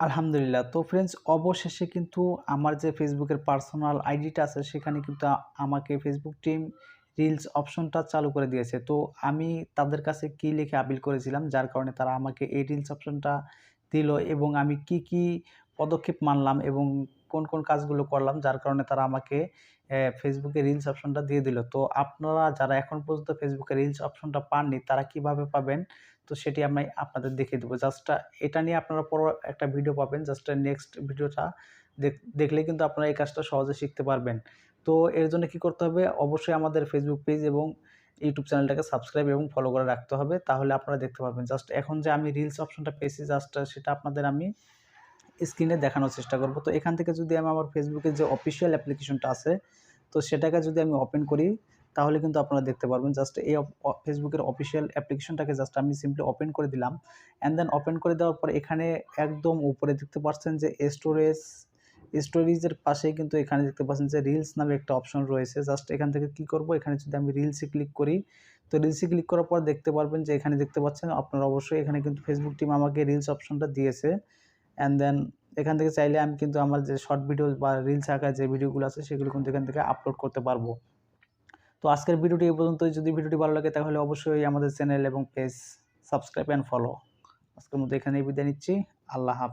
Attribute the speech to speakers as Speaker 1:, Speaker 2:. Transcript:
Speaker 1: আলহামদুলিল্লাহ। তো ফ্রেন্ডস, অবশেষে কিন্তু আমার যে ফেসবুকের পার্সোনাল আইডিটা আছে সেখানে কিন্তু আমাকে ফেসবুক টিম রিলস অপশনটা চালু করে দিয়েছে। তো আমি তাদের কাছে কি লিখে আপিল করেছিলাম যার কারণে তারা আমাকে এই রিলস অপশনটা দিল, এবং আমি কি পদক্ষেপ মানলাম এবং কোন কাজগুলো করলাম যার কারণে তারা আমাকে ফেসবুকে রিলস অপশনটা দিয়ে দিল। তো আপনারা যারা এখন পর্যন্ত ফেসবুকে রিলস অপশনটা পাননি তারা কিভাবে পাবেন? তো সেটি আমি আপনাদের দেখিয়ে দেবো। জাস্ট এটা নিয়ে আপনারা পরে একটা ভিডিও পাবেন। জাস্ট নেক্সট ভিডিওটা দেখলে কিন্তু আপনারা এই কাজটা সহজে শিখতে পারবেন। তো এর জন্য কি করতে হবে? অবশ্যই আমাদের ফেসবুক পেজ এবং ইউটিউব চ্যানেলটাকে সাবস্ক্রাইব এবং ফলো করে রাখতে হবে। তাহলে আপনারা দেখতে পারবেন। জাস্ট এখন যে আমি রিলস অপশনটা পেয়েছি, জাস্ট সেটা আপনাদের আমি স্ক্রিনে দেখানোর চেষ্টা করব। তো এখান থেকে যদি আমি আমার ফেসবুকের যে অফিসিয়াল অ্যাপ্লিকেশনটা আছে, তো সেটাকে যদি আমি ওপেন করি তাহলে কিন্তু আপনারা দেখতে পারবেন। জাস্ট এই ফেসবুকের অফিসিয়াল অ্যাপ্লিকেশনটাকে জাস্ট আমি সিম্পলি ওপেন করে দিলাম। অ্যান্ড দেন ওপেন করে দেওয়ার পর এখানে একদম উপরে দেখতে পাচ্ছেন যে স্টোরেজের পাশেই কিন্তু এখানে দেখতে পাচ্ছেন যে রিলস নামে একটা অপশন রয়েছে। জাস্ট এখান থেকে কি করব, এখানে যদি আমি রিলসে ক্লিক করি, তো রিলসে ক্লিক করার পর দেখতে পারবেন যে এখানে দেখতে পাচ্ছেন আপনারা অবশ্যই এখানে কিন্তু ফেসবুক টিম আমাকে রিলস অপশনটা দিয়েছে। অ্যান্ড দেন এখান থেকে চাইলে আমি কিন্তু আমার যে শর্ট ভিডিও বা রিলস আকার যে ভিডিওগুলো আছে সেগুলো কিন্তু এখান থেকে আপলোড করতে পারবো। তো আজকের ভিডিওটি এই পর্যন্তই। যদি ভিডিওটি ভালো লাগে তাহলে অবশ্যই আমাদের চ্যানেল এবং পেজ সাবস্ক্রাইব অ্যান্ড ফলো। আজকের মতো এখানেই বিদায় নিচ্ছি। আল্লাহ হাফেজ।